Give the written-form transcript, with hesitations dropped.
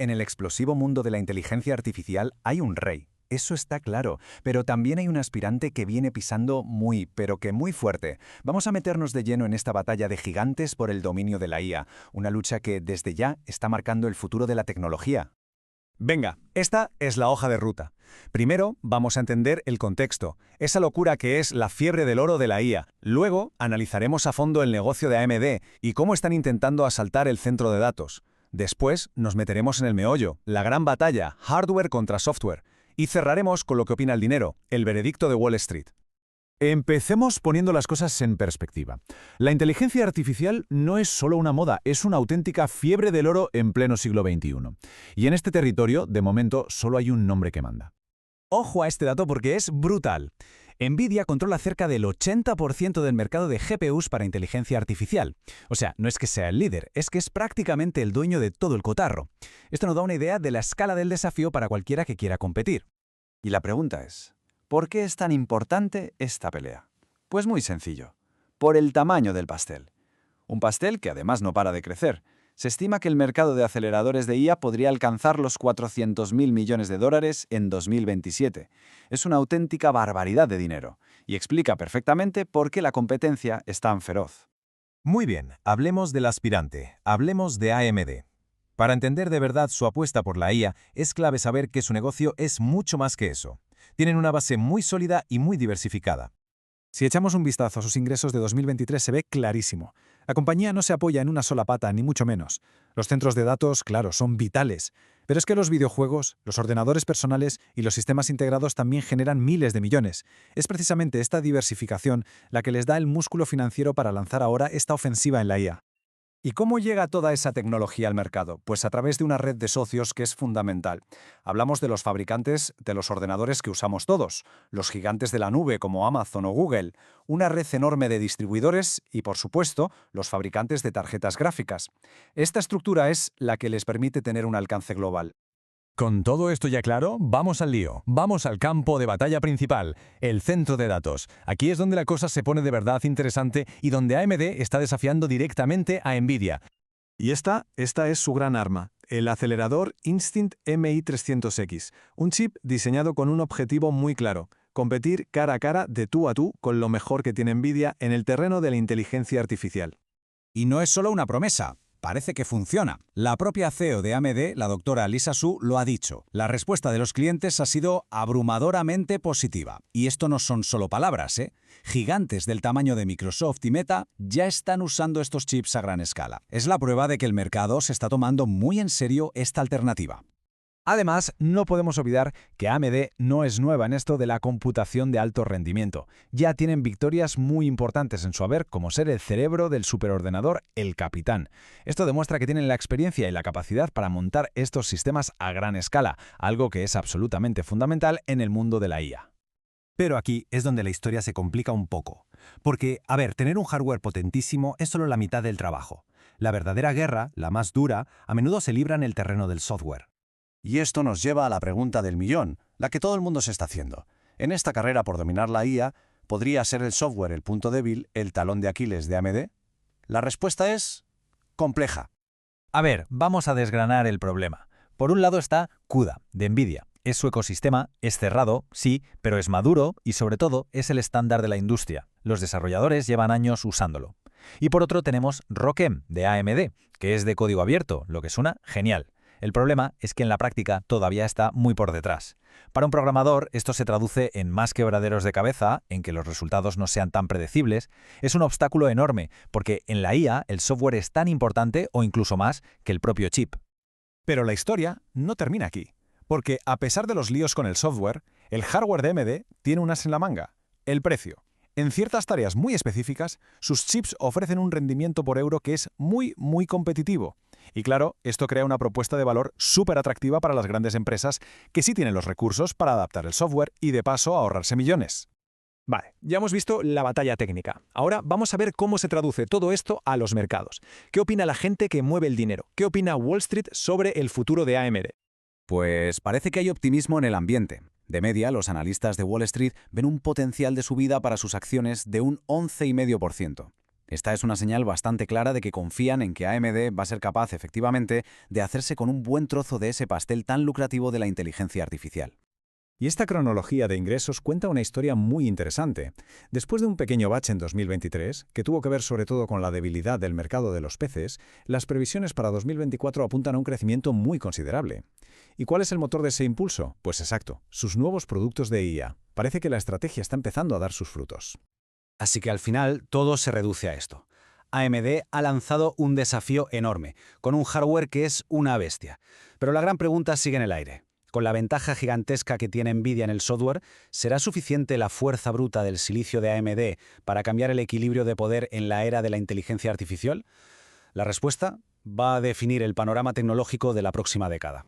En el explosivo mundo de la inteligencia artificial hay un rey, eso está claro, pero también hay un aspirante que viene pisando muy, pero que muy fuerte. Vamos a meternos de lleno en esta batalla de gigantes por el dominio de la IA, una lucha que desde ya está marcando el futuro de la tecnología. Venga, esta es la hoja de ruta. Primero, vamos a entender el contexto, esa locura que es la fiebre del oro de la IA. Luego, analizaremos a fondo el negocio de AMD y cómo están intentando asaltar el centro de datos. Después, nos meteremos en el meollo, la gran batalla, hardware contra software. Y cerraremos con lo que opina el dinero, el veredicto de Wall Street. Empecemos poniendo las cosas en perspectiva. La inteligencia artificial no es solo una moda, es una auténtica fiebre del oro en pleno siglo XXI. Y en este territorio, de momento, solo hay un nombre que manda. Ojo a este dato porque es brutal. Nvidia controla cerca del 80% del mercado de GPUs para inteligencia artificial. O sea, no es que sea el líder, es que es prácticamente el dueño de todo el cotarro. Esto nos da una idea de la escala del desafío para cualquiera que quiera competir. Y la pregunta es, ¿por qué es tan importante esta pelea? Pues muy sencillo, por el tamaño del pastel. Un pastel que además no para de crecer. Se estima que el mercado de aceleradores de IA podría alcanzar los 400.000 millones de dólares en 2027. Es una auténtica barbaridad de dinero y explica perfectamente por qué la competencia es tan feroz. Muy bien, hablemos del aspirante, hablemos de AMD. Para entender de verdad su apuesta por la IA, es clave saber que su negocio es mucho más que eso. Tienen una base muy sólida y muy diversificada. Si echamos un vistazo a sus ingresos de 2023 se ve clarísimo. La compañía no se apoya en una sola pata, ni mucho menos. Los centros de datos, claro, son vitales. Pero es que los videojuegos, los ordenadores personales y los sistemas integrados también generan miles de millones. Es precisamente esta diversificación la que les da el músculo financiero para lanzar ahora esta ofensiva en la IA. ¿Y cómo llega toda esa tecnología al mercado? Pues a través de una red de socios que es fundamental. Hablamos de los fabricantes de los ordenadores que usamos todos, los gigantes de la nube como Amazon o Google, una red enorme de distribuidores y, por supuesto, los fabricantes de tarjetas gráficas. Esta estructura es la que les permite tener un alcance global. Con todo esto ya claro, vamos al lío, vamos al campo de batalla principal, el centro de datos. Aquí es donde la cosa se pone de verdad interesante y donde AMD está desafiando directamente a Nvidia. Y esta es su gran arma, el acelerador Instinct MI300X, un chip diseñado con un objetivo muy claro: competir cara a cara, de tú a tú, con lo mejor que tiene Nvidia en el terreno de la inteligencia artificial. Y no es solo una promesa. Parece que funciona. La propia CEO de AMD, la doctora Lisa Su, lo ha dicho. La respuesta de los clientes ha sido abrumadoramente positiva. Y esto no son solo palabras, ¿eh? Gigantes del tamaño de Microsoft y Meta ya están usando estos chips a gran escala. Es la prueba de que el mercado se está tomando muy en serio esta alternativa. Además, no podemos olvidar que AMD no es nueva en esto de la computación de alto rendimiento. Ya tienen victorias muy importantes en su haber, como ser el cerebro del superordenador El Capitán. Esto demuestra que tienen la experiencia y la capacidad para montar estos sistemas a gran escala, algo que es absolutamente fundamental en el mundo de la IA. Pero aquí es donde la historia se complica un poco. Porque, tener un hardware potentísimo es solo la mitad del trabajo. La verdadera guerra, la más dura, a menudo se libra en el terreno del software. Y esto nos lleva a la pregunta del millón, la que todo el mundo se está haciendo. En esta carrera por dominar la IA, ¿podría ser el software el punto débil, el talón de Aquiles de AMD? La respuesta es compleja. Vamos a desgranar el problema. Por un lado está CUDA, de Nvidia. Es su ecosistema, es cerrado, sí, pero es maduro y sobre todo es el estándar de la industria. Los desarrolladores llevan años usándolo. Y por otro tenemos ROCm, de AMD, que es de código abierto, lo que suena genial. El problema es que en la práctica todavía está muy por detrás. Para un programador, esto se traduce en más quebraderos de cabeza, en que los resultados no sean tan predecibles. Es un obstáculo enorme, porque en la IA el software es tan importante o incluso más que el propio chip. Pero la historia no termina aquí, porque a pesar de los líos con el software, el hardware de AMD tiene un as en la manga: el precio. En ciertas tareas muy específicas, sus chips ofrecen un rendimiento por euro que es muy competitivo. Y claro, esto crea una propuesta de valor súper atractiva para las grandes empresas que sí tienen los recursos para adaptar el software y de paso ahorrarse millones. Vale, ya hemos visto la batalla técnica. Ahora vamos a ver cómo se traduce todo esto a los mercados. ¿Qué opina la gente que mueve el dinero? ¿Qué opina Wall Street sobre el futuro de AMD? Pues parece que hay optimismo en el ambiente. De media, los analistas de Wall Street ven un potencial de subida para sus acciones de un 11,5%. Esta es una señal bastante clara de que confían en que AMD va a ser capaz, efectivamente, de hacerse con un buen trozo de ese pastel tan lucrativo de la inteligencia artificial. Y esta cronología de ingresos cuenta una historia muy interesante. Después de un pequeño bache en 2023, que tuvo que ver sobre todo con la debilidad del mercado de los PCs, las previsiones para 2024 apuntan a un crecimiento muy considerable. ¿Y cuál es el motor de ese impulso? Pues exacto, sus nuevos productos de IA. Parece que la estrategia está empezando a dar sus frutos. Así que al final todo se reduce a esto. AMD ha lanzado un desafío enorme, con un hardware que es una bestia. Pero la gran pregunta sigue en el aire. Con la ventaja gigantesca que tiene Nvidia en el software, ¿será suficiente la fuerza bruta del silicio de AMD para cambiar el equilibrio de poder en la era de la inteligencia artificial? La respuesta va a definir el panorama tecnológico de la próxima década.